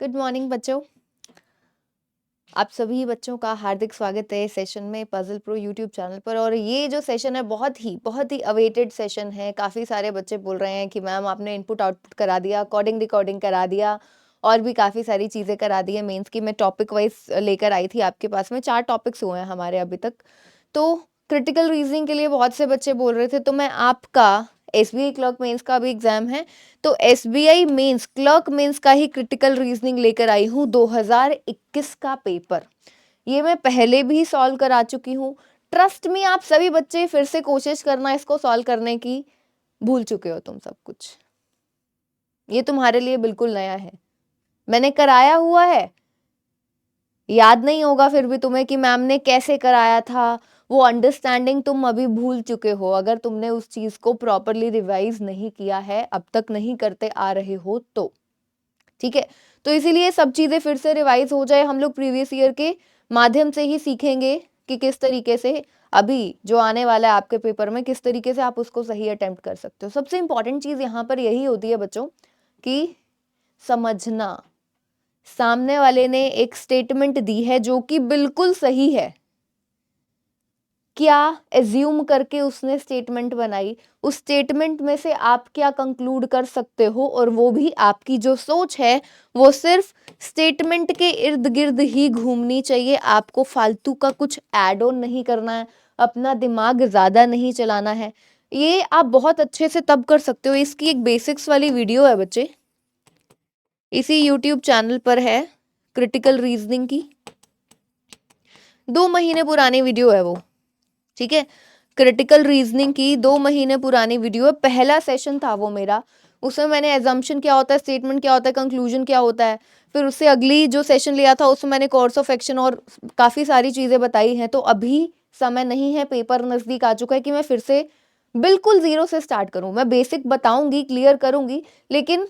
Good morning बच्चों। आप सभी बच्चों का हार्दिक स्वागत है सेशन में पजल प्रो यूट्यूब चैनल पर। और ये जो सेशन है बहुत ही अवेटेड सेशन है। काफ़ी सारे बच्चे बोल रहे हैं कि मैम आपने इनपुट आउटपुट करा दिया, कोडिंग रिकॉर्डिंग करा दिया और भी काफ़ी सारी चीज़ें करा दी है मेंस की। मैं टॉपिक वाइज लेकर आई थी आपके पास में, 4 टॉपिक्स हुए हैं हमारे अभी तक। तो क्रिटिकल रीजनिंग के लिए बहुत से बच्चे बोल रहे थे, तो मैं आपका एसबीआई क्लर्क मेंस का भी एग्जाम है, तो एसबीआई मेंस क्लर्क मेंस का ही क्रिटिकल रीजनिंग लेकर आई हूँ 2021 का पेपर। ये मैं पहले भी सॉल्व करा चुकी हूँ। ट्रस्ट में आप सभी बच्चे फिर से कोशिश करना इसको सॉल्व करने की, भूल चुके हो तुम सब कुछ। ये तुम्हारे लिए बिल्कुल नया है, मैंने कराया हुआ है। याद नहीं होगा फिर भी तुम्हें कि मैम ने कैसे कराया था, वो अंडरस्टैंडिंग तुम अभी भूल चुके हो अगर तुमने उस चीज को प्रॉपरली रिवाइज नहीं किया है, अब तक नहीं करते आ रहे हो तो। ठीक है, तो इसीलिए सब चीजें फिर से रिवाइज हो जाए। हम लोग प्रीवियस ईयर के माध्यम से ही सीखेंगे कि किस तरीके से अभी जो आने वाला है आपके पेपर में, किस तरीके से आप उसको सही अटेम्प्ट कर सकते हो। सबसे इंपॉर्टेंट चीज यहाँ पर यही होती है बच्चों कि समझना। सामने वाले ने एक स्टेटमेंट दी है जो कि बिल्कुल सही है, क्या एज्यूम करके उसने स्टेटमेंट बनाई, उस स्टेटमेंट में से आप क्या कंक्लूड कर सकते हो, और वो भी आपकी जो सोच है वो सिर्फ स्टेटमेंट के इर्द गिर्द ही घूमनी चाहिए। आपको फालतू का कुछ ऐड ऑन नहीं करना है, अपना दिमाग ज्यादा नहीं चलाना है। ये आप बहुत अच्छे से तब कर सकते हो। इसकी एक बेसिक्स वाली वीडियो है बच्चे, इसी यूट्यूब चैनल पर है, क्रिटिकल रीजनिंग की 2 महीने पुरानी वीडियो है वो। ठीक है, क्रिटिकल रीजनिंग की 2 महीने पुरानी वीडियो है। पहला सेशन था वो मेरा, उसमें मैंने एजम्पशन क्या होता है, स्टेटमेंट क्या होता है, कंक्लूजन क्या होता है, फिर उससे अगली जो सेशन लिया था उसमें मैंने कोर्स ऑफ एक्शन और काफ़ी सारी चीज़ें बताई हैं। तो अभी समय नहीं है, पेपर नज़दीक आ चुका है कि मैं फिर से बिल्कुल ज़ीरो से स्टार्ट करूँ। मैं बेसिक बताऊंगी, क्लियर करूंगी, लेकिन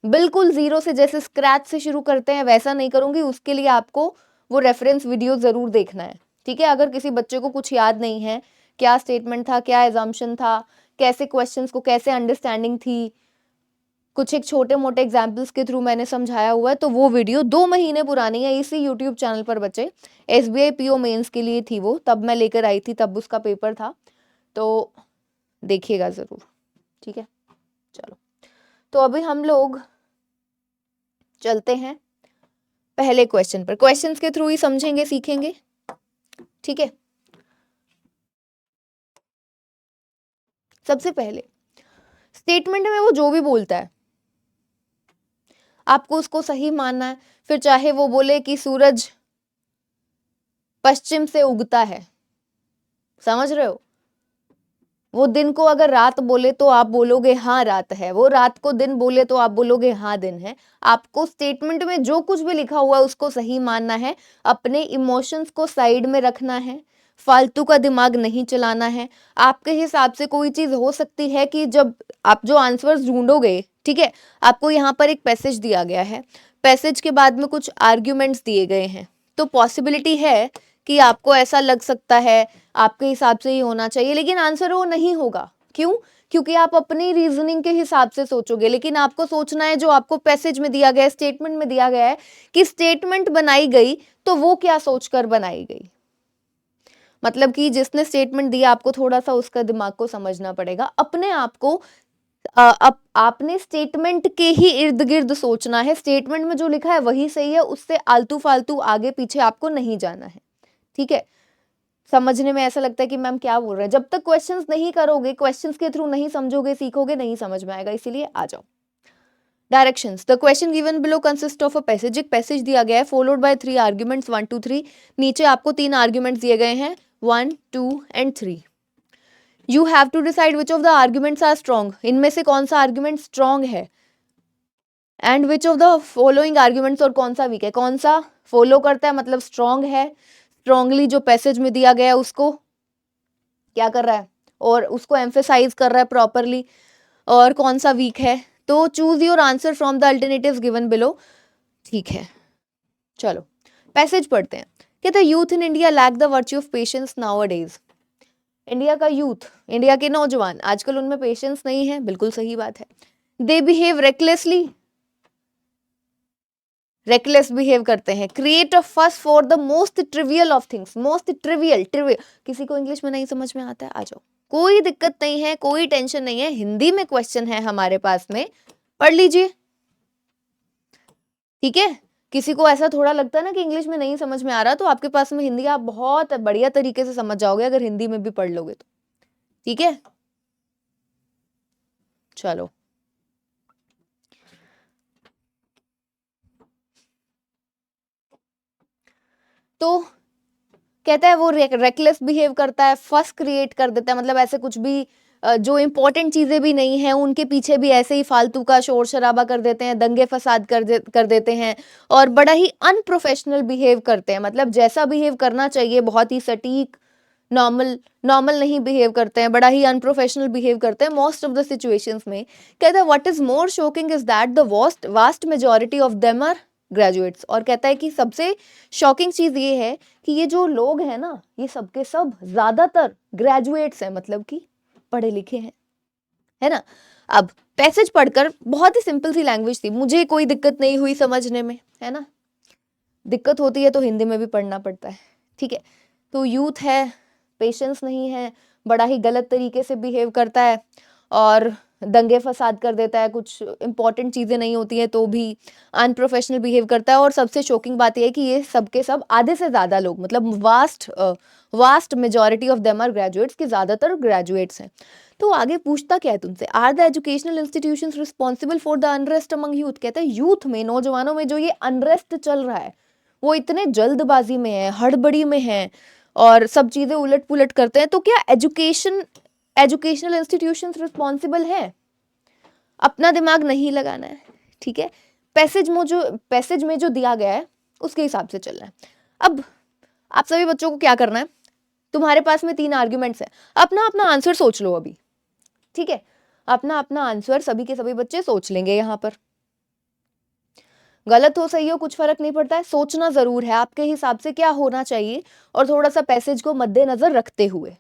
बिल्कुल ज़ीरो से, जैसे स्क्रैच से शुरू करते हैं वैसा नहीं करूंगी। उसके लिए आपको वो रेफरेंस वीडियो ज़रूर देखना है। ठीक है, अगर किसी बच्चे को कुछ याद नहीं है, क्या स्टेटमेंट था, क्या एजम्पशन था, कैसे क्वेश्चंस को कैसे अंडरस्टैंडिंग थी, कुछ एक छोटे मोटे एग्जाम्पल्स के थ्रू मैंने समझाया हुआ है, तो वो वीडियो 2 महीने पुरानी है इसी यूट्यूब चैनल पर बच्चे। एसबीआई पीओ मेंस के लिए थी वो, तब मैं लेकर आई थी, तब उसका पेपर था, तो देखिएगा ज़रूर। ठीक है, चलो तो अभी हम लोग चलते हैं पहले क्वेश्चन पर। क्वेश्चंस के थ्रू ही समझेंगे, सीखेंगे। ठीक है, सबसे पहले स्टेटमेंट में वो जो भी बोलता है आपको उसको सही मानना है। फिर चाहे वो बोले कि सूरज पश्चिम से उगता है, समझ रहे हो, वो दिन को अगर रात बोले तो आप बोलोगे हाँ रात है, वो रात को दिन बोले तो आप बोलोगे हाँ दिन है। आपको स्टेटमेंट में जो कुछ भी लिखा हुआ है उसको सही मानना है, अपने इमोशंस को साइड में रखना है, फालतू का दिमाग नहीं चलाना है। आपके हिसाब से कोई चीज हो सकती है कि जब आप जो आंसर्स ढूंढोगे, ठीक है, आपको यहाँ पर एक पैसेज दिया गया है, पैसेज के बाद में कुछ आर्ग्यूमेंट्स दिए गए हैं, तो पॉसिबिलिटी है कि आपको ऐसा लग सकता है आपके हिसाब से ही होना चाहिए, लेकिन आंसर वो नहीं होगा। क्यों? क्योंकि आप अपनी रीजनिंग के हिसाब से सोचोगे, लेकिन आपको सोचना है जो आपको पैसेज में दिया गया है, स्टेटमेंट में दिया गया है कि स्टेटमेंट बनाई गई तो वो क्या सोचकर बनाई गई। मतलब कि जिसने स्टेटमेंट दिया आपको थोड़ा सा उसका दिमाग को समझना पड़ेगा, अपने आप को अब आपने स्टेटमेंट के ही इर्द गिर्द सोचना है। स्टेटमेंट में जो लिखा है वही सही है, उससे आलतू फालतू आगे पीछे आपको नहीं जाना है। ठीक है, समझने में ऐसा लगता है कि मैम क्या बोल रहे हैं, जब तक क्वेश्चंस नहीं करोगे, क्वेश्चंस के थ्रू नहीं समझोगे, सीखोगे, नहीं समझ में आएगा। इसीलिए आ जाओ। Directions, the question given below consist of a passage. एक पैसेज दिया गया है फॉलोड बाय 3 आर्ग्यूमेंट्स 1 2 3। नीचे आपको 3 आर्ग्यूमेंट्स दिए गए हैं 1 2 and 3। You have to decide which of the arguments are strong. इनमें से कौन सा आर्ग्यूमेंट स्ट्रॉन्ग है, and which of the following arguments, और कौन सा वीक है। कौन सा फॉलो करता है मतलब स्ट्रॉन्ग है, स्ट्रॉन्गली जो पैसेज में दिया गया है उसको क्या कर रहा है और उसको एम्फेसाइज कर रहा है प्रॉपरली, और कौन सा वीक है। तो choose your answer from the alternatives given below. ठीक है, चलो पैसेज पढ़ते हैं। कहते हैं youth in India lack the virtue of patience nowadays. India का यूथ, इंडिया के नौजवान आजकल उनमें पेशेंस नहीं है, बिल्कुल सही बात है। They behave recklessly, reckless behave करते हैं, क्रिएट अ फस for the most trivial of things, most trivial, किसी को इंग्लिश में नहीं समझ में आता है, आ जाओ, कोई दिक्कत नहीं है, कोई टेंशन नहीं है, हिंदी में क्वेश्चन है हमारे पास में, पढ़ लीजिए, ठीक है। किसी को ऐसा थोड़ा लगता है ना कि इंग्लिश में नहीं समझ में आ रहा, तो आपके पास में हिंदी, आप बहुत बढ़िया तरीके से समझ जाओगे अगर हिंदी में भी पढ़ लोगे तो, ठीक है। चलो, तो कहता है वो रेकलेस बिहेव करता है, फस क्रिएट कर देता है, मतलब ऐसे कुछ भी जो इंपॉर्टेंट चीजें भी नहीं है उनके पीछे भी ऐसे ही फालतू का शोर शराबा कर देते हैं, दंगे फसाद कर देते हैं, और बड़ा ही अनप्रोफेशनल बिहेव करते हैं, मतलब जैसा बिहेव करना चाहिए बहुत ही सटीक नॉर्मल नहीं बिहेव करते हैं, बड़ा ही अनप्रोफेशनल बिहेव करते हैं मोस्ट ऑफ द सिचुएशंस में। कहता है what is more shocking is that the vast majority of them are graduates, और कहता है कि सबसे शॉकिंग चीज ये है कि ये जो लोग हैं ना, ये सबके सब ज्यादातर ग्रेजुएट्स हैं, मतलब कि पढ़े लिखे हैं, है ना। अब पैसेज पढ़कर बहुत ही सिंपल सी लैंग्वेज थी, मुझे कोई दिक्कत नहीं हुई समझने में, है ना। दिक्कत होती है तो हिंदी में भी पढ़ना पड़ता है, ठीक है। तो यूथ है, पेशेंस नहीं है, बड़ा ही गलत तरीके से बिहेव करता है, और दंगे फसाद कर देता है, कुछ इंपॉर्टेंट चीज़ें नहीं होती हैं तो भी अनप्रोफेशनल बिहेव करता है। और सबसे शॉकिंग बात यह है कि ये सबके सब आधे से ज़्यादा लोग, मतलब vast majority of them are graduates, के ज़्यादातर ग्रेजुएट्स हैं। तो आगे पूछता क्या है तुमसे, are the educational institutions responsible for the unrest among youth. कहता है यूथ में, नौजवानों में जो ये अनरेस्ट चल रहा है, वो इतने जल्दबाजी में है, हड़बड़ी में है, और सब चीज़ें उलट पुलट करते हैं, तो क्या एजुकेशनल इंस्टीट्यूशंस रिस्पॉन्सिबल है? अपना दिमाग नहीं लगाना है, ठीक है। पैसेज में जो दिया गया है उसके हिसाब से चलना है। अब आप सभी बच्चों को क्या करना है, तुम्हारे पास में 3 आर्ग्यूमेंट्स हैं, अपना अपना आंसर सोच लो अभी, ठीक है। अपना अपना आंसर सभी के सभी बच्चे सोच लेंगे, यहाँ पर गलत हो सही हो कुछ फर्क नहीं पड़ता है, सोचना जरूर है आपके हिसाब से क्या होना चाहिए, और थोड़ा सा पैसेज को मद्देनजर रखते हुए।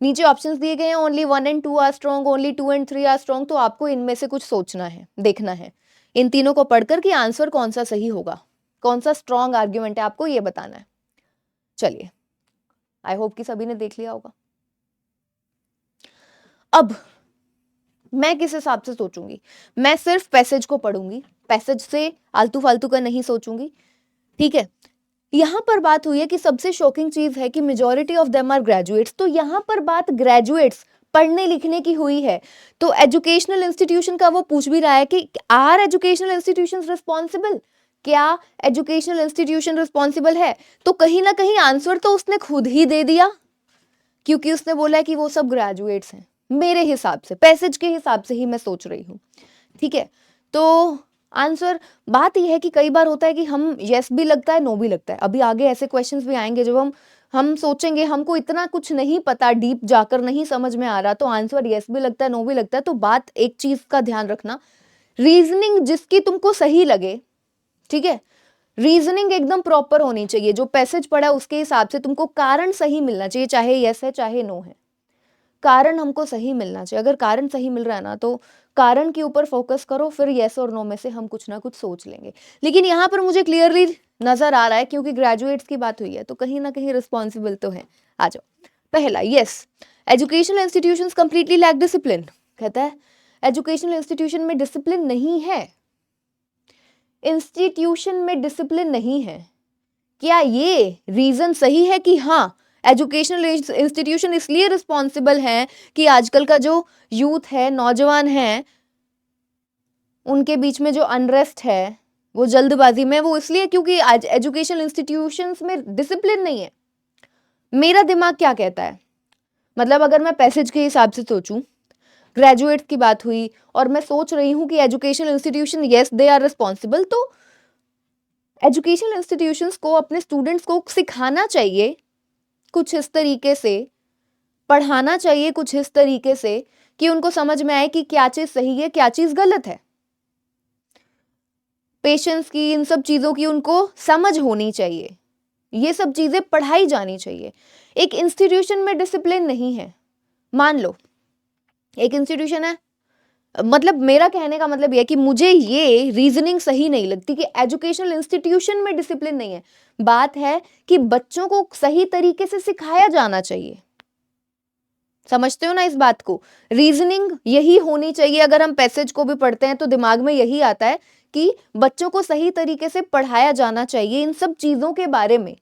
नीचे ऑप्शंस दिए गए हैं, only 1 and 2 are strong, only 2 and 3 are strong, तो आपको इनमें से कुछ सोचना है, देखना है इन तीनों को पढ़कर कि आंसर कौन सा सही होगा, कौन सा स्ट्रॉन्ग आर्ग्यूमेंट है, आपको ये बताना है। चलिए, आई होप कि सभी ने देख लिया होगा। अब मैं किस हिसाब से सोचूंगी, मैं सिर्फ पैसेज को पढ़ूंगी, पैसेज से आलतू फालतू का नहीं सोचूंगी, ठीक है। यहां पर बात हुई है कि सबसे शॉकिंग चीज है कि majority of them are graduates, तो यहां पर बात ग्रेजुएट्स पढ़ने लिखने की हुई है, तो एजुकेशनल इंस्टीट्यूशन का वो पूछ भी रहा है कि आर एजुकेशनल इंस्टीट्यूशंस रिस्पॉन्सिबल, क्या एजुकेशनल इंस्टीट्यूशन रिस्पॉन्सिबल है, तो कहीं ना कहीं आंसर तो उसने खुद ही दे दिया, क्योंकि उसने बोला कि वो सब ग्रेजुएट्स हैं। मेरे हिसाब से, पैसेज के हिसाब से ही मैं सोच रही हूँ, ठीक है। तो आंसर, बात यह है कि कई बार होता है कि हम यस भी लगता है, नो भी लगता है। अभी आगे ऐसे क्वेश्चंस भी आएंगे जब हम सोचेंगे हमको इतना कुछ नहीं पता, डीप जाकर नहीं समझ में आ रहा, तो आंसर यस भी लगता है, नो भी लगता है। तो बात एक चीज का ध्यान रखना, रीजनिंग जिसकी तुमको सही लगे, ठीक है, रीजनिंग एकदम प्रॉपर होनी चाहिए, जो पैसेज पढ़ा उसके हिसाब से तुमको कारण सही मिलना चाहिए, चाहे यस है चाहे नो है, कारण हमको सही मिलना चाहिए। अगर कारण सही मिल रहा है ना, तो कारण के ऊपर फोकस करो, फिर यस और नो में से हम कुछ ना कुछ सोच लेंगे। लेकिन यहाँ पर मुझे क्लियरली नजर आ रहा है, क्योंकि ग्रेजुएट्स की बात हुई है, तो कहीं ना कहीं रिस्पॉन्सिबल तो है। आ जाओ, पहला yes, educational institutions completely lack discipline. कहता है एजुकेशनल इंस्टीट्यूशन में डिसिप्लिन नहीं है, इंस्टीट्यूशन में डिसिप्लिन नहीं है। क्या ये रीजन सही है कि हाँ एजुकेशनल इंस्टीट्यूशन इसलिए रिस्पॉन्सिबल है कि आजकल का जो यूथ है, नौजवान है, उनके बीच में जो अनरेस्ट है, वो जल्दबाजी में, वो इसलिए क्योंकि आज एजुकेशनल इंस्टीट्यूशंस में डिसिप्लिन नहीं है? मेरा दिमाग क्या कहता है, मतलब अगर मैं पैसेज के हिसाब से सोचूं, ग्रेजुएट्स की बात हुई और मैं सोच रही हूं कि educational institution yes they are responsible, तो एजुकेशनल इंस्टीट्यूशंस को अपने स्टूडेंट्स को सिखाना चाहिए कुछ इस तरीके से, पढ़ाना चाहिए कुछ इस तरीके से कि उनको समझ में आए कि क्या चीज सही है क्या चीज गलत है। पेशेंस की, इन सब चीजों की उनको समझ होनी चाहिए, ये सब चीजें पढ़ाई जानी चाहिए। एक इंस्टीट्यूशन में डिसिप्लिन नहीं है, मान लो एक इंस्टीट्यूशन है, मतलब मेरा कहने का मतलब ये है कि मुझे ये रीजनिंग सही नहीं लगती कि एजुकेशनल इंस्टीट्यूशन में डिसिप्लिन नहीं है। बात है कि बच्चों को सही तरीके से सिखाया जाना चाहिए। समझते हो ना इस बात को? रीजनिंग यही होनी चाहिए। अगर हम पैसेज को भी पढ़ते हैं तो दिमाग में यही आता है कि बच्चों को सही तरीके से पढ़ाया जाना चाहिए इन सब चीजों के बारे में,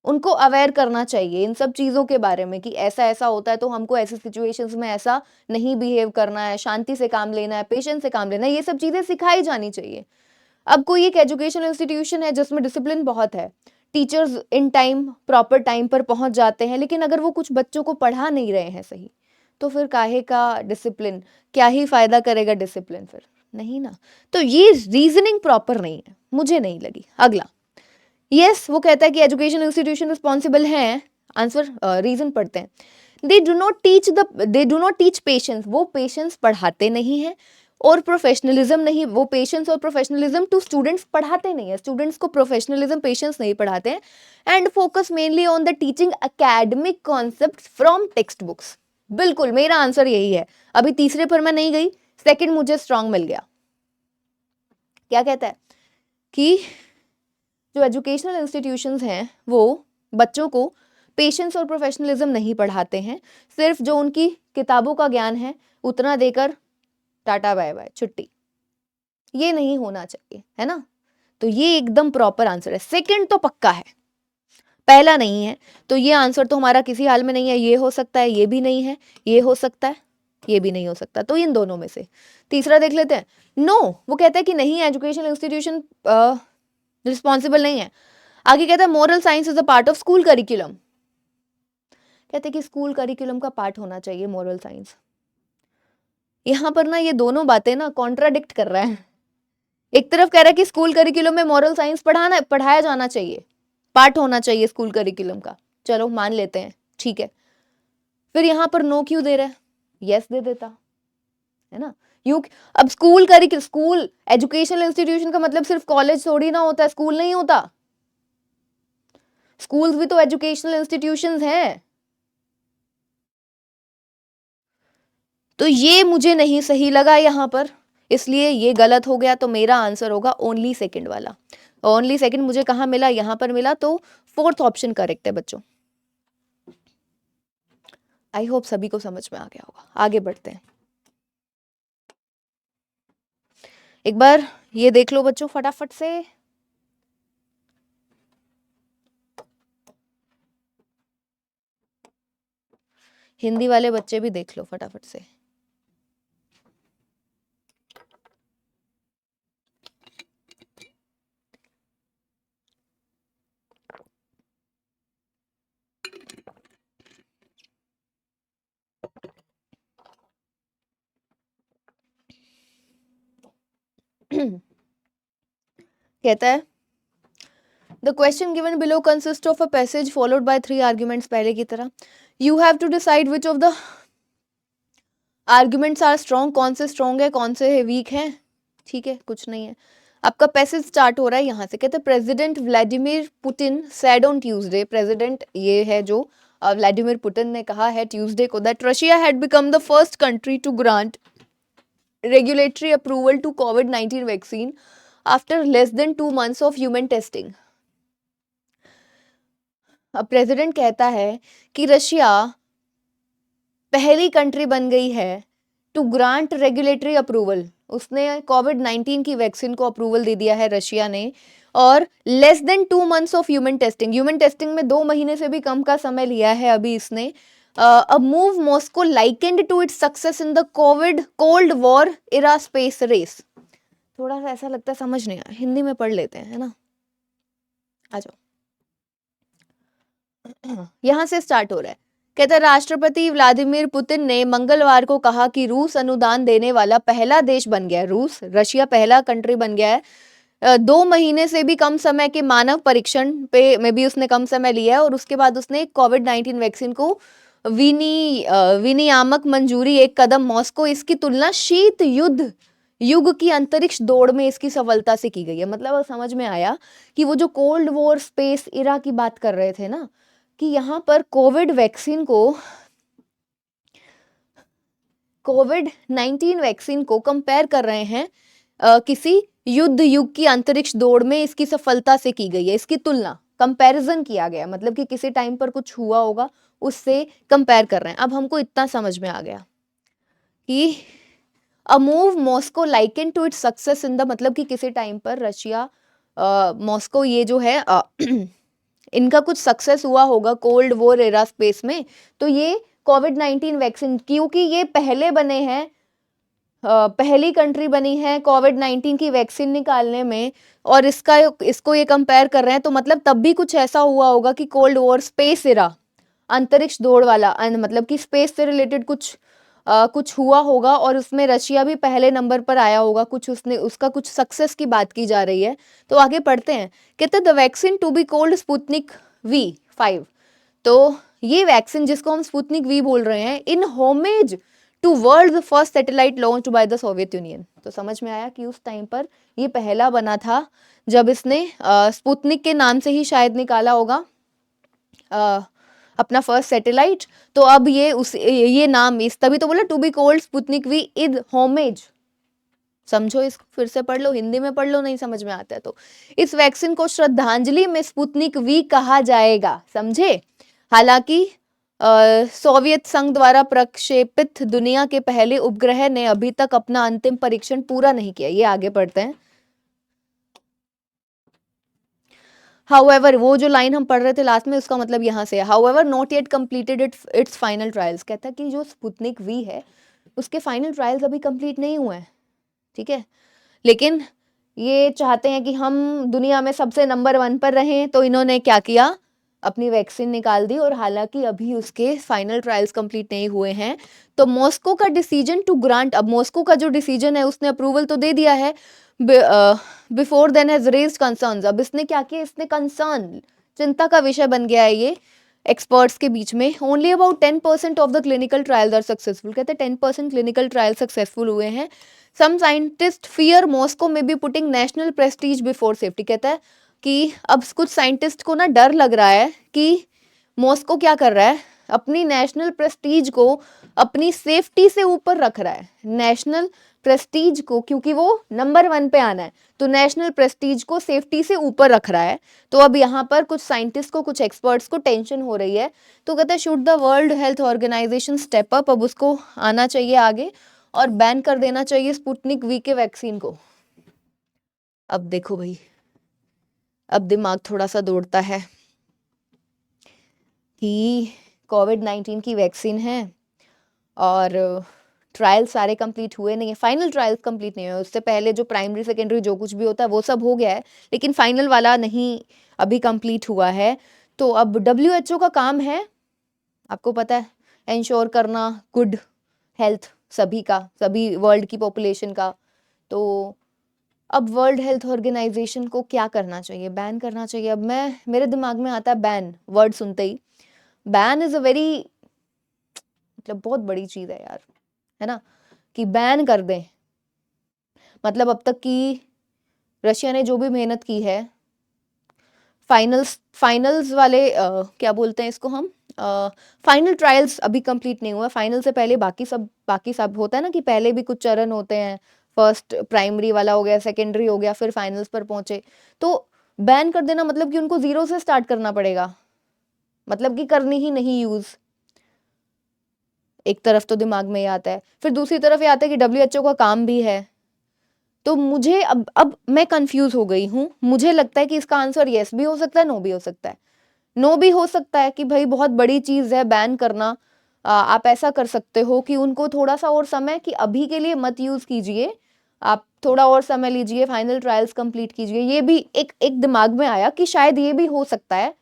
उनको अवेयर करना चाहिए इन सब चीजों के बारे में कि ऐसा ऐसा होता है तो हमको ऐसी सिचुएशंस में ऐसा नहीं बिहेव करना है, शांति से काम लेना है, पेशेंस से काम लेना है, ये सब चीजें सिखाई जानी चाहिए। अब कोई एक एजुकेशनल इंस्टीट्यूशन है जिसमें डिसिप्लिन बहुत है, teachers in time proper time पर पहुंच जाते हैं, लेकिन अगर वो कुछ बच्चों को पढ़ा नहीं रहे हैं सही, तो फिर काहे का डिसिप्लिन? क्या ही फायदा करेगा डिसिप्लिन? फिर नहीं ना। तो ये रीजनिंग प्रॉपर नहीं है, मुझे नहीं लगी। अगला, यस वो कहता है कि एजुकेशन इंस्टीट्यूशन रिस्पॉन्सिबल है। आंसर रीजन पढ़ते हैं। They do not teach patience, वो पेशेंस पढ़ाते नहीं है, और प्रोफेशनलिज्म नहीं, वो पेशेंस और प्रोफेशनलिज्म टू स्टूडेंट्स पढ़ाते नहीं है, स्टूडेंट्स को प्रोफेशनलिज्म पेशेंस नहीं पढ़ाते हैं। And focus mainly on the teaching academic concept from text books. बिल्कुल मेरा आंसर यही है। अभी तीसरे पर मैं नहीं गई, सेकंड मुझे स्ट्रांग मिल गया। क्या कहता है कि जो एजुकेशनल इंस्टीट्यूशंस हैं वो बच्चों को पेशेंस और प्रोफेशनलिज्म नहीं पढ़ाते हैं, सिर्फ जो उनकी किताबों का ज्ञान है उतना देकर टाटा बाय बाय छुट्टी। ये नहीं होना चाहिए, है ना? तो ये एकदम प्रॉपर आंसर है। सेकंड तो पक्का है, पहला नहीं है। तो ये आंसर तो हमारा किसी हाल में नहीं है। ये हो सकता है, ये भी नहीं है, ये हो सकता है, ये भी नहीं हो सकता। तो इन दोनों में से तीसरा देख लेते हैं। नो, वो कहता है कि नहीं, एजुकेशनल इंस्टीट्यूशन रिस्पॉन्सिबल नहीं है। आगे कहता है moral science is a part of school curriculum. कहते हैं कि स्कूल करिकुलम का पार्ट होना चाहिए मोरल साइंस। यहां पर ना ये दोनों बातें ना कॉन्ट्राडिक्ट कर रहा है। एक तरफ कह रहा है कि स्कूल करिकुलम में मोरल साइंस पढ़ाया जाना चाहिए, पार्ट होना चाहिए स्कूल करिकुलम का। चलो मान लेते हैं, ठीक है। फिर यहां पर नो क्यों दे रहा है? यस दे देता, है ना? यू अब स्कूल एजुकेशनल इंस्टीट्यूशन का मतलब सिर्फ कॉलेज थोड़ी ना होता है, स्कूल नहीं होता। स्कूल्स भी तो एजुकेशनल इंस्टीट्यूशंस हैं। तो ये मुझे नहीं सही लगा यहां पर, इसलिए ये गलत हो गया। तो मेरा आंसर होगा ओनली सेकंड वाला। ओनली सेकंड मुझे कहां मिला? यहां पर मिला। तो फोर्थ ऑप्शन करेक्ट है बच्चों। आई होप सभी को समझ में आ गया होगा। आगे बढ़ते हैं। एक बार ये देख लो बच्चों फटाफट से। हिंदी वाले बच्चे भी देख लो फटाफट से। कहता है the question given below consist of a passage followed by 3 arguments. पहले की तरह you have to decide which of the arguments are strong. कौन से स्ट्रॉन्ग है, कौन से वीक है? ठीक है, कुछ नहीं है। आपका पैसेज स्टार्ट हो रहा है यहाँ से। कहते हैं president Vladimir Putin said on Tuesday. President ये है जो व्लादिमीर पुतिन ने कहा है ट्यूसडे को that Russia had become the first country to grant regulatory approval to कोविड-19 vaccine after less than 2 months of human testing. अब प्रेसिडेंट कहता है कि रशिया पहली कंट्री बन गई है टू ग्रांट रेगुलेटरी अप्रूवल। उसने कोविड-19 की वैक्सीन को अप्रूवल दे दिया है रशिया ने, और less than 2 months of human testing. Human testing में 2 महीने से भी कम का समय लिया है अभी इसने। A move Moscow likened to its success in the cold war era space race. थोड़ा सा ऐसा लगता है समझ नहीं आया, हिंदी में पढ़ लेते हैं, है ना? आ जाओ। यहां से स्टार्ट हो रहा है। कहते हैं राष्ट्रपति व्लादिमीर पुतिन ने मंगलवार को कहा कि रूस अनुदान देने वाला पहला देश बन गया है। रूस, रशिया पहला कंट्री बन गया है। 2 महीने से भी कम समय के मानव परीक्षण पे में भी उसने कम समय लिया है, और उसके बाद उसने कोविड-19 वैक्सीन को विनियामक मंजूरी, एक कदम मॉस्को। इसकी तुलना शीत युद्ध युग की अंतरिक्ष दौड़ में इसकी सफलता से की गई है। मतलब समझ में आया कि वो जो कोल्ड वॉर स्पेस इरा की बात कर रहे थे ना, कि यहाँ पर कोविड वैक्सीन को कोविड-19 वैक्सीन को कंपेयर कर रहे हैं किसी युद्ध युग की अंतरिक्ष दौड़ में इसकी सफलता से की गई है। इसकी तुलना, कंपैरिजन किया गया, मतलब कि किसी टाइम पर कुछ हुआ होगा उससे कंपेयर कर रहे हैं। अब हमको इतना समझ में आ गया कि a move Moscow likened to its success in the, मतलब कि किसी टाइम पर रशिया मॉस्को ये जो है इनका कुछ सक्सेस हुआ होगा कोल्ड वॉर एरा स्पेस में। तो ये कोविड-19 वैक्सीन, क्योंकि ये पहले बने हैं, पहली कंट्री बनी है कोविड-19 की वैक्सीन निकालने में, और इसको ये कंपेयर कर रहे हैं, तो मतलब तब भी कुछ ऐसा हुआ होगा कि कोल्ड वॉर स्पेस एरा, अंतरिक्ष दौड़ वाला, मतलब कि स्पेस से रिलेटेड कुछ हुआ होगा और उसमें रशिया भी पहले नंबर पर आया होगा, उसका कुछ सक्सेस की बात की जा रही है। तो आगे पढ़ते हैं। कहते the vaccine to be called Sputnik V5, तो ये वैक्सीन जिसको हम स्पुतनिक V बोल रहे हैं, in homage to world first satellite launch by the Soviet Union. तो समझ में आया कि उस टाइम पर ये पहला बना था जब इसने स्पुतनिक के नाम से ही शायद निकाला होगा अपना फर्स्ट सैटेलाइट। तो अब ये नाम इस तभी तो बोला to be called Sputnik V is homage. समझो, इसको फिर से पढ़ लो, हिंदी में पढ़ लो, नहीं समझ में आता है तो। इस वैक्सीन को श्रद्धांजलि में स्पुतनिक V कहा जाएगा, समझे। हालांकि सोवियत संघ द्वारा प्रक्षेपित दुनिया के पहले उपग्रह ने अभी तक अपना अंतिम परीक्षण पूरा नहीं किया। ये आगे पढ़ते हैं। However, वो जो लाइन हम पढ़ रहे थे लास्ट में, उसका मतलब यहाँ से है। However, not yet completed its final trials। कहता है कि जो स्पुतनिक V है उसके फाइनल ट्रायल्स अभी कंप्लीट नहीं हुए हैं, ठीक है, लेकिन ये चाहते हैं कि हम दुनिया में सबसे नंबर 1 पर रहें, तो इन्होंने क्या किया, अपनी वैक्सीन निकाल दी, और हालांकि अभी उसके फाइनल ट्रायल्स कंप्लीट नहीं हुए हैं। तो मॉस्को का डिसीजन टू ग्रांट, अब मॉस्को का जो डिसीजन है उसने अप्रूवल तो दे दिया है, before then has raised concerns. अब इसने क्या किया, इसने कंसर्न, चिंता का विषय बन गया है ये एक्सपर्ट्स के बीच में। Only about 10% of the clinical trials are successful. कहते हैं 10% क्लिनिकल ट्रायल सक्सेसफुल हुए हैं। Some scientist fear Moscow may be putting national prestige before safety. कहता है कि अब कुछ साइंटिस्ट को ना डर लग रहा है कि मॉस्को क्या कर रहा है, अपनी नेशनल प्रेस्टीज को अपनी सेफ्टी से ऊपर रख रहा है। नेशनल प्रेस्टीज को, क्योंकि वो नंबर 1 पे आना है, तो नेशनल प्रेस्टीज को सेफ्टी से ऊपर रख रहा है। तो अब यहाँ पर कुछ साइंटिस्ट को, कुछ एक्सपर्ट्स को टेंशन हो रही है। तो कहते हैं should the World Health Organization step up, अब उसको आना चाहिए आगे और बैन कर देना चाहिए स्पुतनिक V के वैक्सीन को। अब देखो भाई, अब दिमाग थोड़ा सा दौड़ता है कि कोविड-19 की वैक्सीन है और ट्रायल सारे कंप्लीट हुए नहीं है, फाइनल ट्रायल्स कंप्लीट नहीं हुए। उससे पहले जो प्राइमरी सेकेंडरी जो कुछ भी होता है वो सब हो गया है, लेकिन फाइनल वाला नहीं अभी कंप्लीट हुआ है। तो अब WHO का काम है, आपको पता है, इंश्योर करना गुड हेल्थ सभी का, सभी वर्ल्ड की पॉपुलेशन का। तो अब वर्ल्ड हेल्थ ऑर्गेनाइजेशन को क्या करना चाहिए, बैन करना चाहिए। अब मेरे दिमाग में आता है बैन, वर्ड सुनते ही बैन इज अ वेरी, मतलब बहुत बड़ी चीज है यार, है ना, कि बैन कर दें। मतलब अब तक की रशिया ने जो भी मेहनत की है, फाइनल्स वाले क्या बोलते हैं इसको हम, फाइनल ट्रायल्स अभी कंप्लीट नहीं हुआ। फाइनल से पहले बाकी सब होता है ना, कि पहले भी कुछ चरण होते हैं, फर्स्ट प्राइमरी वाला हो गया, सेकेंडरी हो गया, फिर फाइनल्स पर पहुंचे। तो बैन कर देना मतलब कि उनको 0 से स्टार्ट करना पड़ेगा, मतलब कि करनी ही नहीं यूज। एक तरफ तो दिमाग में ये आता है, फिर दूसरी तरफ ये आता है कि WHO का काम भी है। तो मुझे अब मैं कंफ्यूज हो गई हूँ। मुझे लगता है कि इसका आंसर येस भी हो सकता है, नो भी हो सकता है। नो भी हो सकता है कि भाई बहुत बड़ी चीज है बैन करना, आप ऐसा कर सकते हो कि उनको थोड़ा सा और समय, कि अभी के लिए मत यूज कीजिए, आप थोड़ा और समय लीजिए, फाइनल ट्रायल्स कंप्लीट कीजिए। ये भी एक दिमाग में आया कि शायद ये भी हो सकता है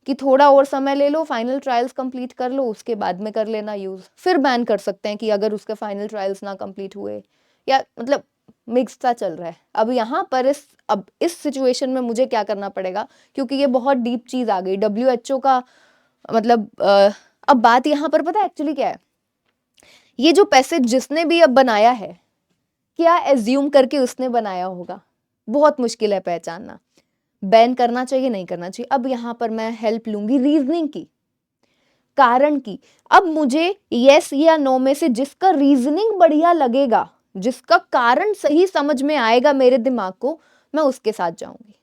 कि थोड़ा और समय ले लो, फाइनल ट्रायल्स कंप्लीट कर लो, उसके बाद में कर लेना यूज, फिर बैन कर सकते हैं कि अगर उसके फाइनल ट्रायल्स ना कंप्लीट हुए, या मतलब मिक्स सा चल रहा है। अब यहाँ पर इस सिचुएशन में मुझे क्या करना पड़ेगा, क्योंकि ये बहुत डीप चीज आ गई WHO का, मतलब अब बात यहाँ पर पता है एक्चुअली क्या है, ये जो पैसेज जिसने भी अब बनाया है, क्या एज्यूम करके उसने बनाया होगा, बहुत मुश्किल है पहचानना। बैन करना चाहिए, नहीं करना चाहिए। अब यहाँ पर मैं हेल्प लूंगी रीजनिंग की। कारण की। अब मुझे यस या नो में से जिसका रीजनिंग बढ़िया लगेगा, जिसका कारण सही समझ में आएगा मेरे दिमाग को, मैं उसके साथ जाऊंगी।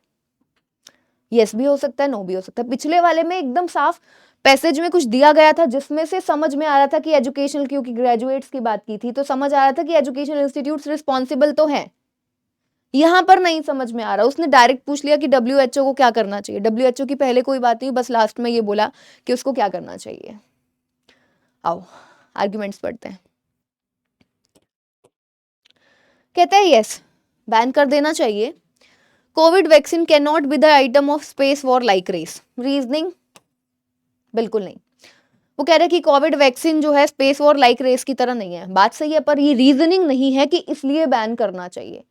यस भी हो सकता है, नो भी हो सकता है। पिछले वाले में एकदम साफ पैसेज में कुछ दिया गया था जिसमें से समझ में आ रहा था कि एजुकेशनल, क्योंकि ग्रेजुएट्स की बात की थी तो समझ आ रहा था कि एजुकेशनल इंस्टीट्यूट्स रिस्पॉन्सिबल तो हैं। यहां पर नहीं समझ में आ रहा, उसने डायरेक्ट पूछ लिया कि डब्ल्यूएचओ को क्या करना चाहिए। डब्ल्यूएचओ की पहले कोई बात नहीं, बस लास्ट में ये बोला कि उसको क्या करना चाहिए। आओ आर्ग्यूमेंट्स पढ़ते हैं। कहते हैं यस, बैन कर देना चाहिए। Covid vaccine can not be the item of space war like race. Reasoning बिल्कुल नहीं। वो कह रहे हैं कि कोविड वैक्सीन जो है स्पेस वॉर लाइक रेस की तरह नहीं है। बात सही है, पर ये रीजनिंग नहीं है कि इसलिए बैन करना चाहिए।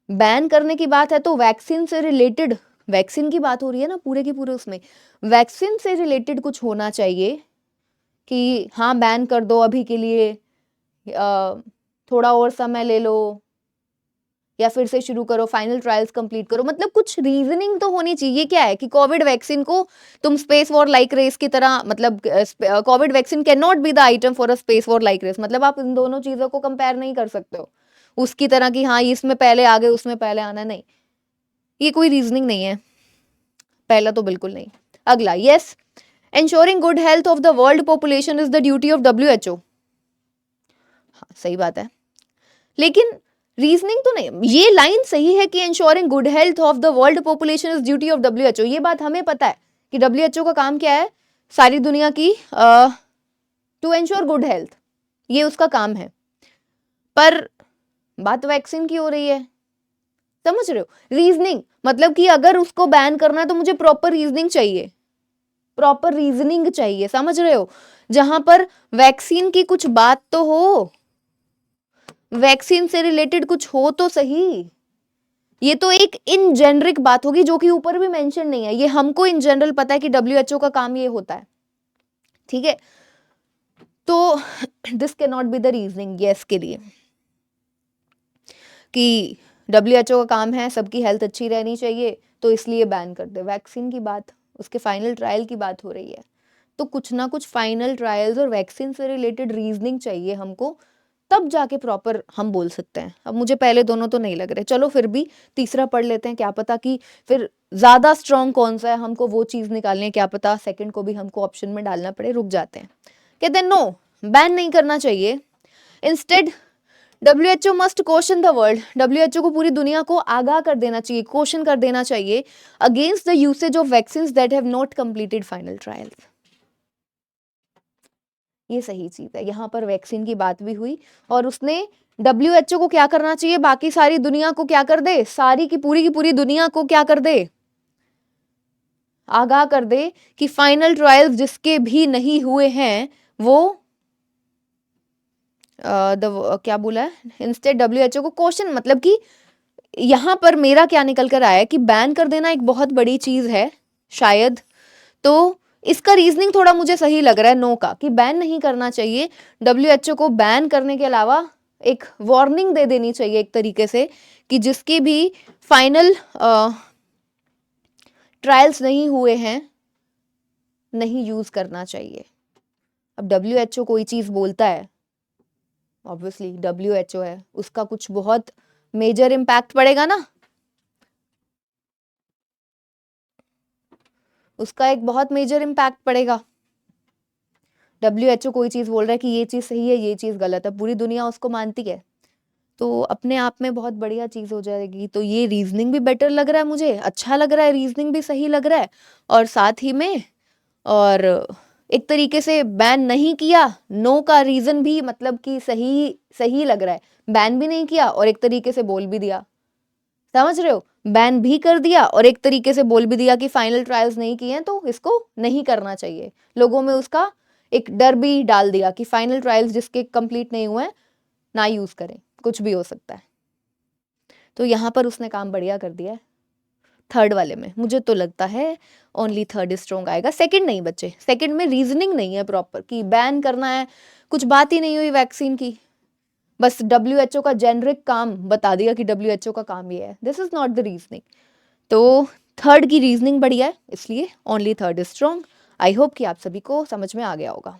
बैन करने की बात है तो वैक्सीन से रिलेटेड, वैक्सीन की बात हो रही है ना पूरे की पूरे, उसमें वैक्सीन से रिलेटेड कुछ होना चाहिए कि हाँ बैन कर दो अभी के लिए, थोड़ा और समय ले लो, या फिर से शुरू करो, फाइनल ट्रायल्स कंप्लीट करो। मतलब कुछ रीजनिंग तो होनी चाहिए। क्या है कि कोविड वैक्सीन को तुम स्पेस वॉर लाइक रेस की तरह, मतलब covid vaccine can not be the item for a space war like race, मतलब आप इन दोनों चीजों को कंपेयर नहीं कर सकते हो उसकी तरह कि हाँ इसमें पहले आ गए उसमें पहले आना, नहीं, ये कोई रीजनिंग नहीं है। पहला तो बिल्कुल नहीं। अगला, yes, ensuring good health of the world population is the duty of WHO। हाँ सही बात है, लेकिन रीजनिंग तो नहीं। ये लाइन सही है कि ensuring good health of the world population is duty of WHO, ये बात हमें पता है कि WHO का काम क्या है, सारी दुनिया की टू एंश्योर गुड हेल्थ, ये उसका काम है। पर बात वैक्सीन की हो रही है, समझ रहे हो? रीजनिंग मतलब कि अगर उसको बैन करना है तो मुझे प्रॉपर रीजनिंग चाहिए, प्रॉपर रीजनिंग चाहिए, समझ रहे हो? जहां पर वैक्सीन की कुछ बात तो हो, वैक्सीन से रिलेटेड कुछ हो तो सही। ये तो एक इन जेनरिक बात होगी जो कि ऊपर भी मेंशन नहीं है। ये हमको इन जनरल पता है कि डब्ल्यूएचओ का काम ये होता है, ठीक है? तो this can not be the reasoning yes के लिए कि डब्ल्यूएचओ का काम है सबकी हेल्थ अच्छी रहनी चाहिए तो इसलिए बैन कर दे। वैक्सीन की बात, उसके फाइनल ट्रायल की बात हो रही है, तो कुछ ना कुछ फाइनल ट्रायल्स और वैक्सीन से रिलेटेड रीजनिंग चाहिए हमको, तब जाके प्रॉपर हम बोल सकते हैं। अब मुझे पहले दोनों तो नहीं लग रहे, चलो फिर भी तीसरा पढ़ लेते हैं, क्या पता कि फिर ज्यादा स्ट्रॉन्ग कौन सा है, हमको वो चीज निकालनी है, क्या पता सेकंड को भी हमको ऑप्शन में डालना पड़े। रुक जाते हैं। कहते हैं नो, बैन नहीं करना चाहिए। Instead WHO must question the world, WHO को पूरी दुनिया को आगाह कर देना चाहिए, क्वेश्चन कर देना चाहिए against the usage of vaccine that have not completed final trials. ये सही चीज है, यहाँ पर वैक्सीन की बात भी हुई और उसने WHO को क्या करना चाहिए, बाकी सारी दुनिया को क्या कर दे, सारी की पूरी दुनिया को क्या कर दे, आगाह कर दे कि फाइनल ट्रायल्स जिसके भी नहीं हुए हैं वो क्या बोला है, इंस्टेड WHO को क्वेश्चन, मतलब कि यहां पर मेरा क्या निकल कर आया कि बैन कर देना एक बहुत बड़ी चीज है शायद, तो इसका रीजनिंग थोड़ा मुझे सही लग रहा है नो का, कि बैन नहीं करना चाहिए। WHO को बैन करने के अलावा एक वार्निंग दे देनी चाहिए एक तरीके से कि जिसके भी फाइनल ट्रायल्स नहीं हुए हैं नहीं यूज करना चाहिए। अब WHO कोई चीज बोलता है, ऑब्वियसली WHO है, उसका कुछ बहुत मेजर इम्पैक्ट पड़ेगा ना, उसका एक बहुत मेजर इम्पैक्ट पड़ेगा। WHO कोई चीज बोल रहा है कि ये चीज सही है ये चीज गलत है, पूरी दुनिया उसको मानती है, तो अपने आप में बहुत बढ़िया चीज हो जाएगी। तो ये रीजनिंग भी बेटर लग रहा है, मुझे अच्छा लग रहा है, रीजनिंग भी सही लग रहा है, और साथ ही में और एक तरीके से बैन नहीं किया, नो का रीजन भी मतलब कि सही सही लग रहा है, बैन भी नहीं किया और एक तरीके से बोल भी दिया, समझ रहे हो? बैन भी कर दिया और एक तरीके से बोल भी दिया कि फाइनल ट्रायल्स नहीं किए हैं तो इसको नहीं करना चाहिए। लोगों में उसका एक डर भी डाल दिया कि फाइनल ट्रायल्स जिसके कंप्लीट नहीं हुए हैं ना यूज करें, कुछ भी हो सकता है। तो यहाँ पर उसने काम बढ़िया कर दिया है। थर्ड वाले में मुझे तो लगता है ओनली थर्ड स्ट्रॉन्ग आएगा, सेकंड नहीं बच्चे, सेकंड में रीजनिंग नहीं है प्रॉपर कि बैन करना है, कुछ बात ही नहीं हुई वैक्सीन की, बस WHO का जेनरिक काम बता दिया कि WHO का काम ये है, this is not the reasoning. तो थर्ड की रीजनिंग बढ़िया है, इसलिए only third is strong. I hope कि आप सभी को समझ में आ गया होगा।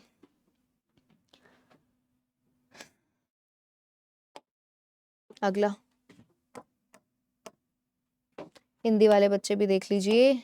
अगला हिंदी वाले बच्चे भी देख लीजिए।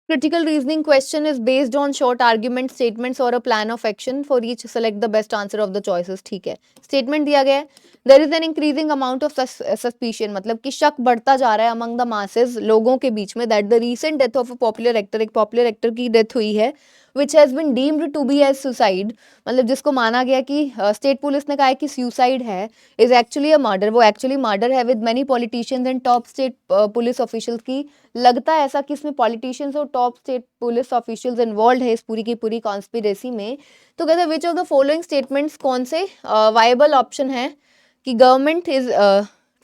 Critical reasoning question is based on short argument statements or a plan of action. For each, select the best answer of the choices. ठीक है, स्टेटमेंट दिया गया है, there is an increasing amount of suspicion, मतलब कि शक बढ़ता जा रहा है among the masses, लोगों के बीच में, that the recent death of a popular actor, एक popular actor की डेथ हुई है, which has been deemed to be as suicide, मतलब जिसको माना गया कि स्टेट पुलिस ने कहा है कि सुसाइड है, is actually a murder, वो एक्चुअली मर्डर है, with many politicians and top state police officials की, लगता है ऐसा कि इसमें पॉलिटिशियंस और top state police officials involve है इस पूरी की पूरी कॉन्स्पिरेसी में। तो कहते हैं which of the following statements कौन से वायबल ऑप्शन है कि government is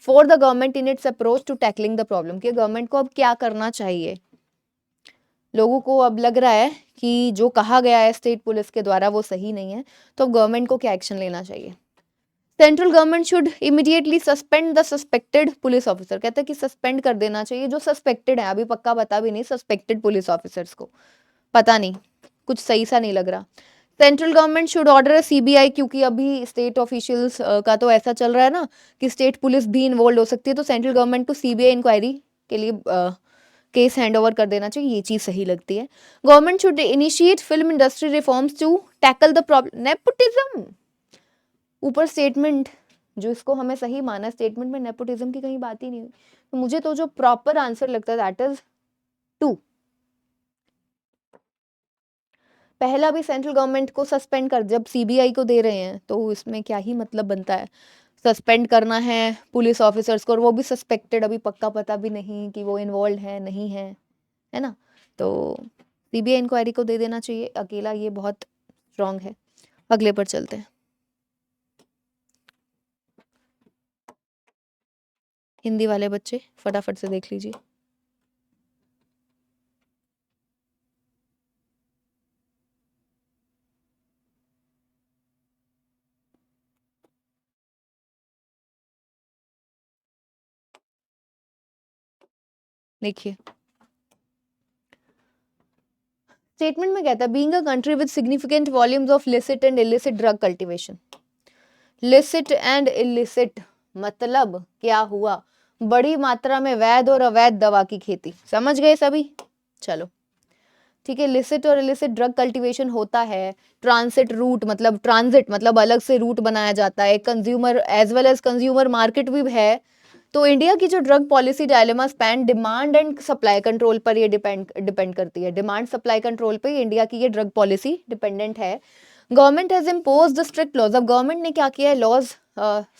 for the government in its approach to tackling the problem, कि गवर्नमेंट को अब क्या करना चाहिए। लोगों को अब लग रहा है कि जो कहा गया है स्टेट पुलिस के द्वारा वो सही नहीं है, तो अब गवर्नमेंट को क्या एक्शन लेना चाहिए। Central government should immediately suspend the suspected police officer, कहते हैं कि सस्पेंड कर देना चाहिए जो सस्पेक्टेड है, अभी पक्का पता भी नहीं सस्पेक्टेड पुलिस ऑफिसर्स को, पता नहीं, कुछ सही सा नहीं लग रहा। Central government should order CBI, क्योंकि अभी स्टेट ऑफिशियल्स का तो ऐसा चल रहा है ना कि स्टेट पुलिस भी इन्वॉल्व हो सकती है, तो सेंट्रल गवर्नमेंट को सीबीआई इंक्वायरी के लिए केस हैंड ओवर कर देना चाहिए, ये चीज सही लगती है। Government should initiate film industry reforms to tackle the problem nepotism, ऊपर स्टेटमेंट जो इसको हमें सही माना, स्टेटमेंट में नेपोटिज्म की कहीं बात ही नहीं हुई, तो मुझे तो जो प्रॉपर आंसर लगता है दैट इज 2। पहला भी सेंट्रल गवर्नमेंट को सस्पेंड कर, जब सीबीआई को दे रहे हैं तो इसमें क्या ही मतलब बनता है, सस्पेंड करना है पुलिस ऑफिसर्स को, और वो भी सस्पेक्टेड, अभी पक्का पता भी नहीं कि वो इन्वॉल्व है नहीं है ना, तो सीबीआई इंक्वायरी को दे देना चाहिए अकेला, ये बहुत स्ट्रांग है। अगले पर चलते हैं, हिंदी वाले बच्चे फटाफट से देख लीजिए। देखिए स्टेटमेंट में कहता है being a country with significant volumes of licit and illicit drug cultivation, licit and illicit मतलब क्या हुआ, बड़ी मात्रा में वैध और अवैध दवा की खेती, समझ गए सभी, चलो ठीक है। लिसिट और इलिसिट ड्रग कल्टीवेशन होता है, ट्रांसिट रूट मतलब ट्रांजिट मतलब अलग से रूट बनाया जाता है, consumer as well as consumer market भी है। तो इंडिया की जो drug policy dilemma span demand and supply control पर ये डिपेंड करती है, डिमांड सप्लाई कंट्रोल पे इंडिया की ये ड्रग पॉलिसी डिपेंडेंट है। Government has imposed strict laws, अब गवर्नमेंट ने क्या किया है, लॉज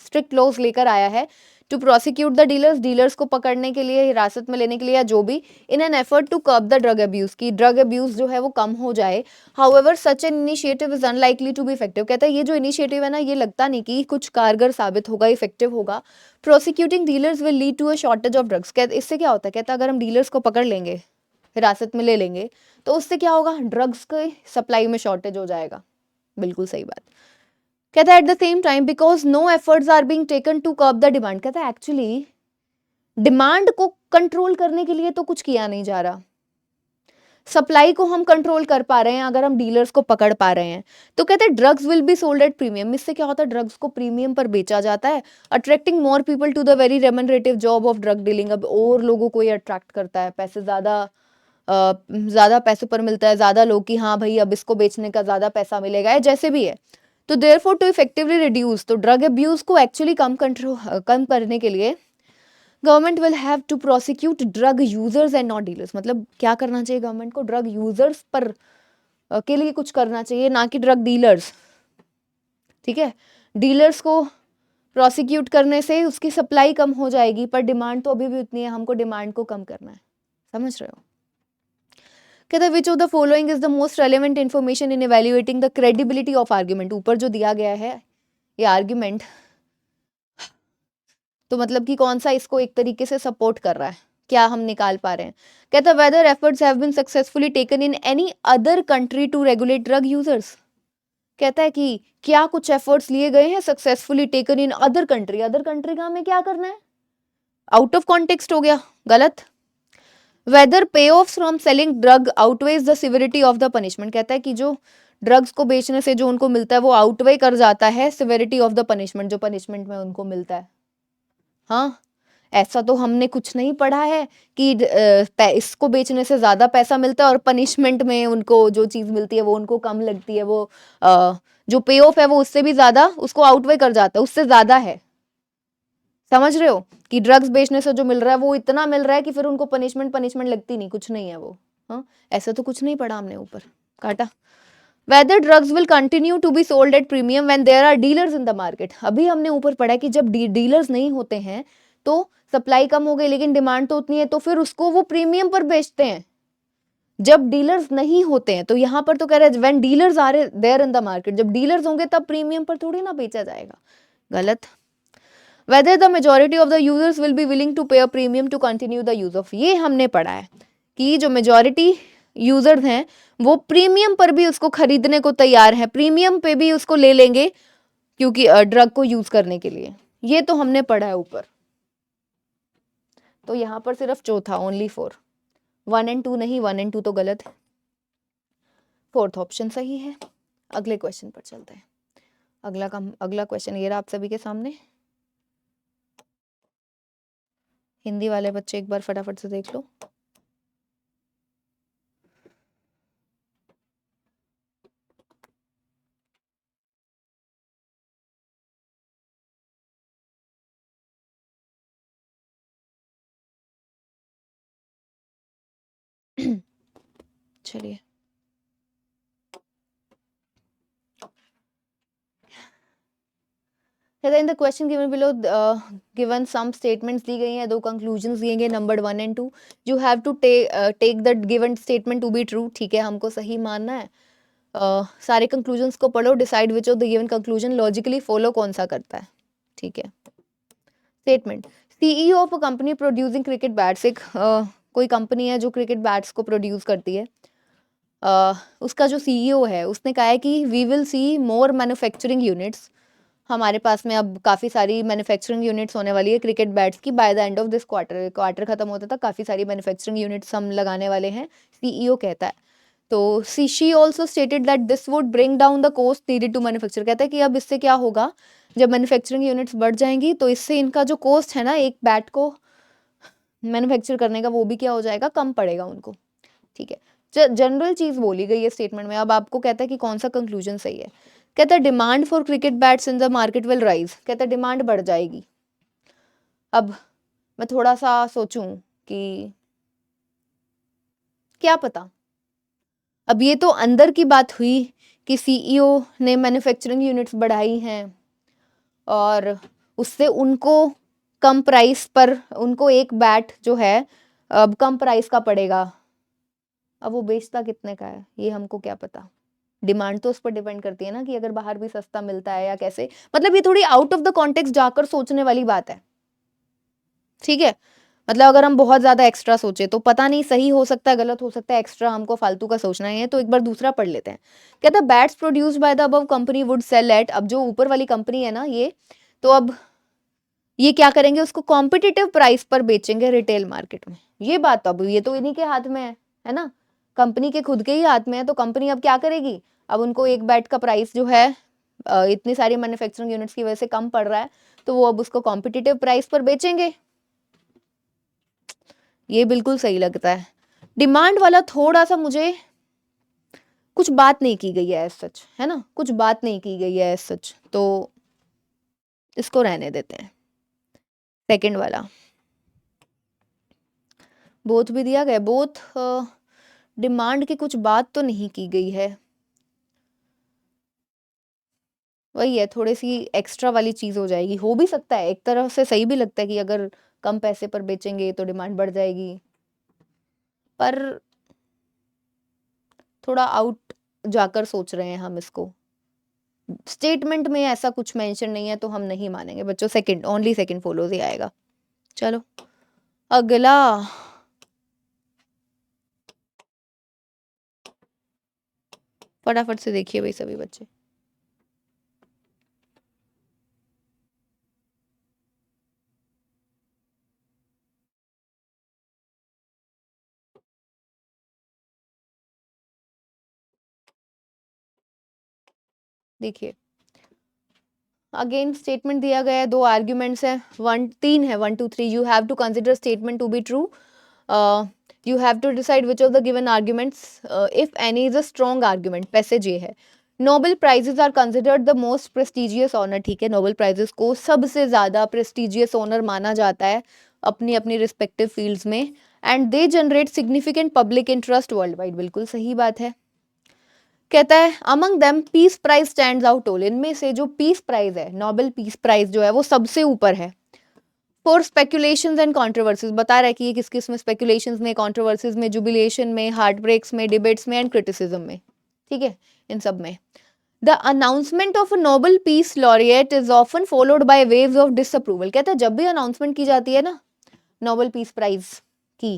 स्ट्रिक्ट लॉज लेकर आया है to prosecute the dealers, dealers को पकड़ने के लिए, हिरासत में लेने के लिए या जो भी, in an effort to curb the drug abuse, की ड्रग अब्यूज जो है वो कम हो जाए। However such an initiative is unlikely to be effective, कहता है ये जो इनिशिएटिव है ना ये लगता नहीं कि कुछ कारगर साबित होगा, इफेक्टिव होगा। Prosecuting dealers will lead to a shortage of drugs, कहते इससे क्या होता है, कहता अगर हम डीलर्स को पकड़ लेंगे, हिरासत में ले लेंगे, तो उससे क्या होगा, ड्रग्स के सप्लाई में शॉर्टेज हो जाएगा, बिल्कुल सही बात। कहता है at the same time because no efforts are being taken to curb the demand, कहता है एक्चुअली डिमांड को कंट्रोल करने के लिए तो कुछ किया नहीं जा रहा, सप्लाई को हम कंट्रोल कर पा रहे हैं अगर हम डीलर्स को पकड़ पा रहे हैं। तो कहते हैं drugs will be sold at premium, इससे क्या होता है, ड्रग्स को प्रीमियम पर बेचा जाता है, attracting more people to the very remunerative job of drug dealing, अब और लोगों को ये अट्रैक्ट करता है, पैसे ज्यादा पैसों पर मिलता है, ज्यादा लोग कि हाँ भाई अब इसको बेचने का ज्यादा पैसा मिलेगा, या जैसे भी है। तो देयरफॉर टू इफेक्टिवली रिड्यूस, तो ड्रग अब्यूज को एक्चुअली कम करने के लिए government will have to prosecute drug users and not dealers, मतलब क्या करना चाहिए गवर्नमेंट को, ड्रग यूजर्स पर के लिए कुछ करना चाहिए, ना कि ड्रग डीलर्स, ठीक है। डीलर्स को प्रोसिक्यूट करने से उसकी सप्लाई कम हो जाएगी, पर डिमांड तो अभी भी उतनी है, हमको डिमांड को कम करना है, समझ रहे हो। कहते हैं which of the following is the most relevant information in evaluating the credibility of argument, ऊपर जो दिया गया है ये आर्ग्यूमेंट तो मतलब कि कौन सा इसको एक तरीके से सपोर्ट कर रहा है, क्या हम निकाल पा रहे हैं। कहता है whether efforts have been successfully taken in any other country to regulate drug users. कहता है कि क्या कुछ एफर्ट्स लिए गए हैं successfully taken in other country. Other country का हमें क्या करना है, आउट ऑफ कॉन्टेक्स्ट हो गया, गलत। वेदर पे of from selling drug outweighs the severity of the punishment. कहता है कि जो ड्रग्स को बेचने से जो उनको मिलता है वो आउटवे कर जाता है सिविरिटी ऑफ द पनिशमेंट, जो पनिशमेंट में उनको मिलता है। हाँ, ऐसा तो हमने कुछ नहीं पढ़ा है कि इसको बेचने से ज्यादा पैसा मिलता है और पनिशमेंट में उनको जो चीज मिलती है वो उनको कम लगती है, वो जो पे ऑफ है वो उससे भी ज्यादा उसको आउटवे कर जाता है, उससे ज्यादा है। समझ रहे हो कि ड्रग्स बेचने से जो मिल रहा है वो इतना मिल रहा है कि फिर उनको पनिशमेंट पनिशमेंट लगती नहीं, कुछ नहीं है वो। हाँ, ऐसा तो कुछ नहीं पढ़ा हमने, ऊपर काटा। Whether drugs will continue to be sold at premium when there are dealers in the market। अभी हमने ऊपर पढ़ा कि जब डीलर्स नहीं होते हैं तो सप्लाई कम हो गई लेकिन डिमांड तो उतनी है, तो फिर उसको वो प्रीमियम पर बेचते हैं जब डीलर्स नहीं होते हैं। तो यहाँ पर तो कह रहे हैं when dealers are there in the market, जब डीलर्स होंगे तब प्रीमियम पर थोड़ी ना बेचा जाएगा, गलत। Whether the majority of the users will be willing to pay a premium to continue the use of। ये हमने पढ़ा है कि जो मेजॉरिटी यूजर्स हैं वो प्रीमियम पर भी उसको खरीदने को तैयार है, प्रीमियम पे भी उसको ले लेंगे क्योंकि ड्रग को यूज करने के लिए। ये तो हमने पढ़ा है ऊपर। तो यहाँ पर सिर्फ चौथा, ओनली 4, 1 and 2 नहीं, 1 and 2 तो गलत है, 4th ऑप्शन सही है। अगले क्वेश्चन पर चलते हैं। अगला क्वेश्चन ये रहा आप सभी के सामने। हिंदी वाले बच्चे एक बार फटाफट से देख लो। चलिए, in the question given below given some statements दी गई हैं, 2 कंक्लूजन्स दिए गए number 1 and 2। You have to take the given statement to be true. ठीक है, हमको सही मानना है। सारे कंक्लूजन्स को पढ़ो, decide which of the given conclusion logically follow कौन सा करता है। ठीक है, statement CEO of a company producing cricket bats. एक कोई कंपनी है जो क्रिकेट बैट्स को प्रोड्यूस करती है। उसका जो सीईओ है उसने कहा है कि we will see more manufacturing units. हमारे पास में अब काफ़ी सारी मैन्युफैक्चरिंग यूनिट्स होने वाली है क्रिकेट बैट्स की by the end of this quarter खत्म होता था, काफ़ी सारी मैन्युफैक्चरिंग यूनिट्स हम लगाने वाले हैं, सीईओ कहता है। तो she also stated that this would bring down the cost needed to manufacture. कहता है कि अब इससे क्या होगा, जब मैन्युफैक्चरिंग यूनिट्स बढ़ जाएंगी तो इससे इनका जो कॉस्ट है ना एक बैट को मैन्युफैक्चर करने का, वो भी क्या हो जाएगा, कम पड़ेगा उनको। ठीक है, जनरल चीज बोली गई है स्टेटमेंट में। अब आपको कहता है कि कौन सा कंक्लूजन सही है। कहता है demand for cricket bats in the market will rise. कहता है डिमांड बढ़ जाएगी। अब मैं थोड़ा सा सोचूं कि क्या पता, अब ये तो अंदर की बात हुई कि सीईओ ने मैन्युफैक्चरिंग यूनिट्स बढ़ाई हैं और उससे उनको कम प्राइस पर, उनको एक बैट जो है अब कम प्राइस का पड़ेगा। अब वो बेचता कितने का है ये हमको क्या पता, डिमांड तो उस पर डिपेंड करती है ना कि अगर बाहर भी सस्ता मिलता है या कैसे। मतलब ये थोड़ी आउट ऑफ द कॉन्टेक्स्ट जाकर सोचने वाली बात है। ठीक है, मतलब अगर हम बहुत ज्यादा एक्स्ट्रा सोचे तो पता नहीं, सही हो सकता है गलत हो सकता है, एक्स्ट्रा हमको फालतू का सोचना है। तो एक बार दूसरा पढ़ लेते हैं। कहता है bats produced by the above company would sell at. अब जो ऊपर वाली कंपनी है ना ये, तो अब ये क्या करेंगे, उसको कॉम्पिटिटिव प्राइस पर बेचेंगे रिटेल मार्केट में। ये बात अब ये तो इन्हीं के हाथ में है ना, कंपनी के खुद के ही हाथ में है। तो कंपनी अब क्या करेगी, अब उनको एक बैट का प्राइस जो है इतनी सारी मैन्युफैक्चरिंग यूनिट्स की वजह से कम पड़ रहा है, तो वो अब उसको कॉम्पिटिटिव प्राइस पर बेचेंगे। ये बिल्कुल सही लगता है। डिमांड वाला थोड़ा सा मुझे, कुछ बात नहीं की गई है एज सच, है ना, कुछ बात नहीं की गई है एज सच, तो इसको रहने देते हैं। सेकंड वाला बोथ भी दिया गया, बोथ डिमांड की कुछ बात तो नहीं की गई है, वही है, थोड़ी सी एक्स्ट्रा वाली चीज हो जाएगी। हो भी सकता है, एक तरह से सही भी लगता है कि अगर कम पैसे पर बेचेंगे तो डिमांड बढ़ जाएगी, पर थोड़ा आउट जाकर सोच रहे हैं हम इसको। स्टेटमेंट में ऐसा कुछ मेंशन नहीं है तो हम नहीं मानेंगे बच्चों, सेकंड, ओनली सेकंड फॉलोज ही आएगा। चलो अगला, फटाफट से देखिए भाई सभी बच्चे। देखिए अगेन स्टेटमेंट दिया गया है, 2 आर्ग्यूमेंट्स है, 1 2 3, you have to consider statement to be true, you have to decide which of the given arguments if any is a strong argument. Passage ये है, Nobel prizes are considered the most prestigious honour, ठीक है, Nobel prices को सबसे ज्यादा prestigious honour माना जाता है अपनी अपनी रिस्पेक्टिव फील्ड्स में, and they generate significant public interest worldwide, बिल्कुल सही बात है। कहता है among them peace prize stands out all, इनमें से जो पीस प्राइज है, नोबेल पीस प्राइज जो है वो सबसे ऊपर है। फॉर स्पेकुलेशंस एंड कंट्रोवर्सीज, बता रहा है कि ये किस किस में, स्पेकुलेशंस में, कंट्रोवर्सीज में, जुबिलेशन में, हार्ट ब्रेक्स में, डिबेट्स में एंड क्रिटिसिज्म में, ठीक है, इन सब में। The announcement of a Nobel peace laureate is often followed by waves of disapproval, कहता है जब भी अनाउंसमेंट की जाती है ना नोबेल पीस प्राइज की,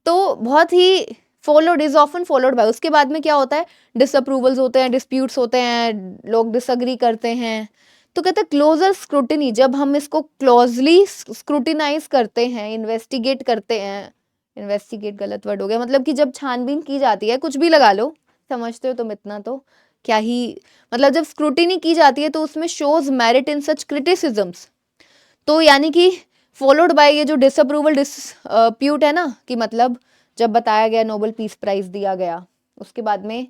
तो बहुत he followed, is often followed by, उसके बाद में क्या होता है, डिसअप्रूवल्स होते हैं, डिस्प्यूट्स होते हैं, लोग डिसअग्री करते हैं। तो कहते हैं क्लोजर स्क्रूटिनी, जब हम इसको क्लोजली स्क्रूटिनाइज करते हैं, इन्वेस्टिगेट करते हैं, इन्वेस्टिगेट गलत वर्ड हो गया, मतलब कि जब छानबीन की जाती है, कुछ भी लगा लो, समझते हो तुम इतना तो क्या ही, मतलब जब स्क्रूटिनी की जाती है तो उसमें shows merit in such criticisms, तो यानी कि फॉलोड बाय ये जो डिसअप्रूवल डिस्प्यूट है ना, कि मतलब जब बताया गया नोबेल पीस प्राइज दिया गया, उसके बाद में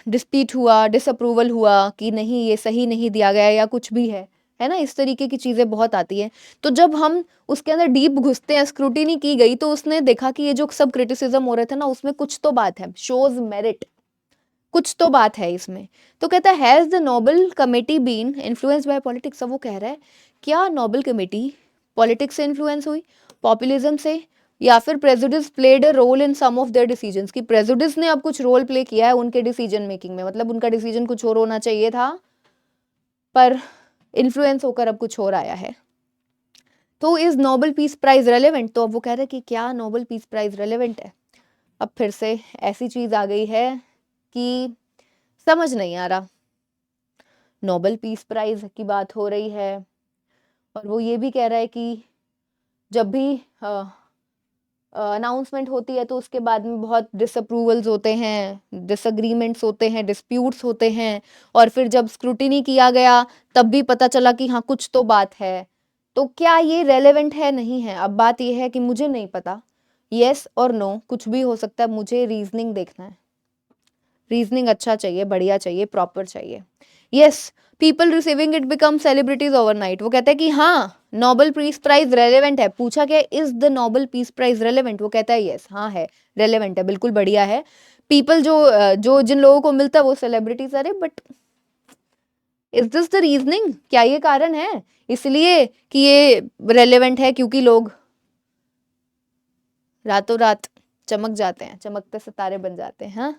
डिस्प्यूट हुआ, डिसअप्रूवल हुआ कि नहीं ये सही नहीं दिया गया या कुछ भी है ना, इस तरीके की चीजें बहुत आती हैं। तो जब हम उसके अंदर डीप घुसते हैं, स्क्रूटिनी की गई, तो उसने देखा कि ये जो सब क्रिटिसिज्म हो रहे थे ना, उसमें कुछ तो बात है, शोज मेरिट, कुछ तो बात है इसमें। तो कहता है has the Nobel committee been influenced by politics, अब वो कह रहा है क्या नोबेल कमेटी पॉलिटिक्स से इन्फ्लुएंस हुई, पॉपुलिज्म से, या फिर prejudice played a role in some of their decisions, कि प्रेजुडिस ने अब कुछ रोल प्ले किया है उनके डिसीजन मेकिंग में, मतलब उनका डिसीजन कुछ और होना चाहिए था पर इन्फ्लुएंस होकर अब कुछ और आया है। तो is Nobel peace prize relevant, तो अब वो कह रहे हैं कि क्या नोबेल पीस प्राइज रेलेवेंट है। अब फिर से ऐसी चीज आ गई है कि समझ नहीं आ रहा, नोबेल पीस प्राइज की बात हो रही है और वो ये भी कह रहा है कि जब भी अनाउंसमेंट होती है तो उसके बाद में बहुत डिसअप्रूवल्स होते हैं, डिसएग्रीमेंट्स होते हैं, डिस्प्यूट्स होते हैं, और फिर जब स्क्रूटिनी किया गया तब भी पता चला कि हाँ कुछ तो बात है। तो क्या ये रेलेवेंट है, नहीं है, अब बात ये है कि मुझे नहीं पता, येस और नो कुछ भी हो सकता है, मुझे रीजनिंग देखना है, रीजनिंग अच्छा चाहिए, बढ़िया चाहिए, प्रॉपर चाहिए। Yes, people receiving it become celebrities overnight, वो कहता है कि हाँ नोबेल पीस प्राइज रेलेवेंट है, पूछा क्या is the Nobel peace prize relevant, वो कहता है यस, हाँ है, रेलेवेंट है, बिल्कुल बढ़िया है। पीपल जो जो जिन लोगों को मिलता है वो सेलिब्रिटीज, अरे but is this the reasoning, क्या ये कारण है इसलिए कि ये रेलेवेंट है क्योंकि लोग रातों रात चमक जाते हैं, चमकते सितारे बन जाते हैं, हाँ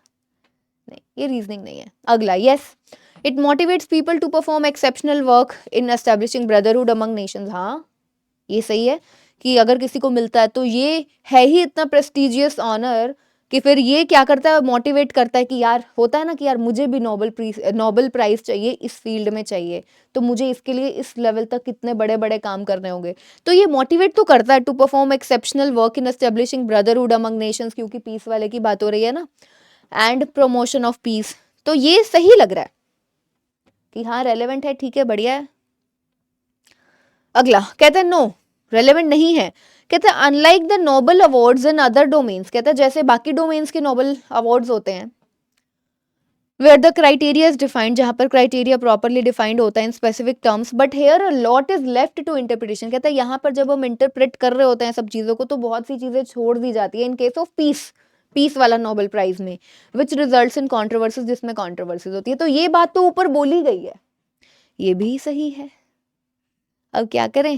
नहीं, ये रीजनिंग नहीं है। अगला, yes it motivates people to perform exceptional work in establishing brotherhood among nations, हाँ ये सही है कि अगर किसी को मिलता है तो ये है ही इतना प्रेस्टिजियस ऑनर कि फिर ये क्या करता है, मोटिवेट करता है कि यार होता है ना कि यार मुझे भी नोबेल प्राइज चाहिए, इस फील्ड में चाहिए, तो मुझे इसके लिए इस लेवल तक कितने बड़े बड़े काम करने होंगे, तो ये मोटिवेट तो करता है to perform exceptional work in establishing brotherhood among nations, क्योंकि पीस वाले की बात हो रही है ना, एंड प्रमोशन ऑफ पीस, तो ये सही लग रहा है कि हाँ रेलेवेंट है, ठीक है, बढ़िया है। अगला कहते हैं नो रेलेवेंट नहीं है, कहते हैं unlike the Nobel awards in other domains, कहते हैं जैसे बाकी डोमेन्स के नोबेल अवार्ड्स होते हैं where the criteria is defined, जहां पर क्राइटेरिया प्रॉपरली डिफाइंड होता है in specific terms, but here a lot is left to interpretation, कहता है यहाँ पर जब हम इंटरप्रेट कर रहे होते हैं सब चीजों को तो बहुत सी चीजें छोड़ दी जाती है in case of peace, peace वाला नोबेल प्राइज में, विच रिजल्ट्स इन कॉन्ट्रोवर्सीज, जिसमें कॉन्ट्रोवर्सीज होती है, तो ये बात तो ऊपर बोली गई है, ये भी सही है, अब क्या करें,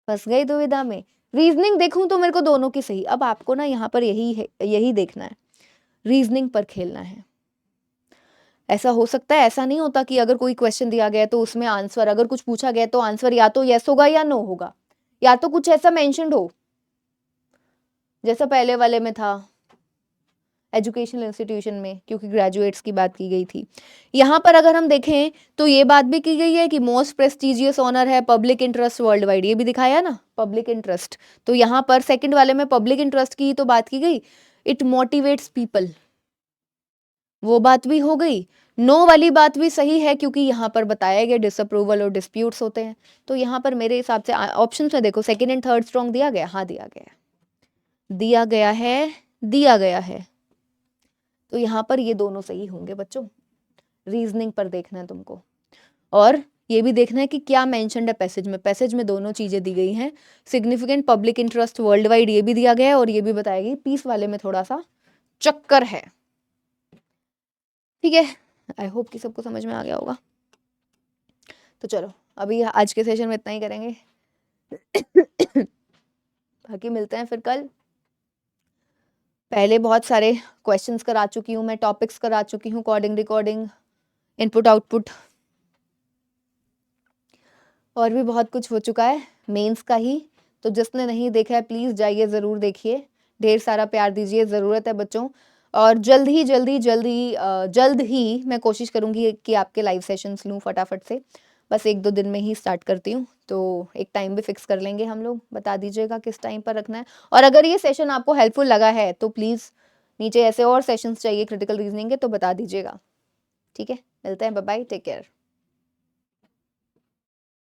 फंस गई दुविधा में। रीजनिंग देखूं तो मेरे को दोनों की सही, अब आपको ना यहाँ पर यही है, यही देखना है, रीजनिंग पर खेलना है। ऐसा हो सकता है, ऐसा नहीं होता कि अगर कोई क्वेश्चन दिया गया है तो उसमें आंसर, अगर कुछ पूछा गया तो आंसर या तो यस होगा या नो होगा, या तो कुछ ऐसा मेंशन्ड हो जैसा पहले वाले में था एजुकेशनल इंस्टीट्यूशन में, क्योंकि ग्रेजुएट्स की बात की गई थी। यहाँ पर अगर हम देखें तो ये बात भी की गई है कि मोस्ट प्रेस्टिजियस ऑनर है पब्लिक इंटरेस्ट वर्ल्ड वाइड, ये भी दिखाया ना पब्लिक इंटरेस्ट। तो यहाँ पर सेकंड वाले में पब्लिक इंटरेस्ट की तो बात की गई, इट मोटिवेट्स पीपल, वो बात भी हो गई। नो वाली बात भी सही है क्योंकि यहाँ पर बताया गया डिसअप्रूवल और डिस्प्यूट्स होते हैं। तो यहाँ पर मेरे हिसाब से ऑप्शन में देखो सेकंड एंड थर्ड स्ट्रॉन्ग दिया गया, हाँ दिया गया है, दिया गया है, दिया गया है। तो यहाँ पर ये दोनों सही होंगे बच्चों। रीजनिंग पर देखना है तुमको, और ये भी देखना है कि क्या मेंशन्ड है पैसेज में। पैसेज में दोनों चीजें दी गई हैं, significant public interest world wide ये भी दिया गया है, और ये भी बताया गया पीस वाले में थोड़ा सा चक्कर है। ठीक है, आई होप कि सबको समझ में आ गया होगा। तो चलो अभी आज के सेशन में इतना ही करेंगे बाकी मिलते हैं फिर कल। पहले बहुत सारे क्वेश्चंस करा चुकी हूँ मैं, टॉपिक्स करा चुकी हूँ, कोडिंग रिकॉर्डिंग, इनपुट आउटपुट, और भी बहुत कुछ हो चुका है मेंस का ही। तो जिसने नहीं देखा है प्लीज़ जाइए ज़रूर देखिए, ढेर सारा प्यार दीजिए, ज़रूरत है बच्चों। और जल्द ही मैं कोशिश करूँगी कि आपके लाइव सेशंस लूँ फटाफट से, बस 1-2 दिन में ही स्टार्ट करती हूँ। तो एक टाइम भी फिक्स कर लेंगे हम लोग, बता दीजिएगा किस टाइम पर रखना है। और अगर ये सेशन आपको हेल्पफुल लगा है तो प्लीज़ नीचे ऐसे और सेशंस चाहिए क्रिटिकल रीजनिंग के तो बता दीजिएगा। ठीक है, मिलते हैं, बाय बाय, टेक केयर।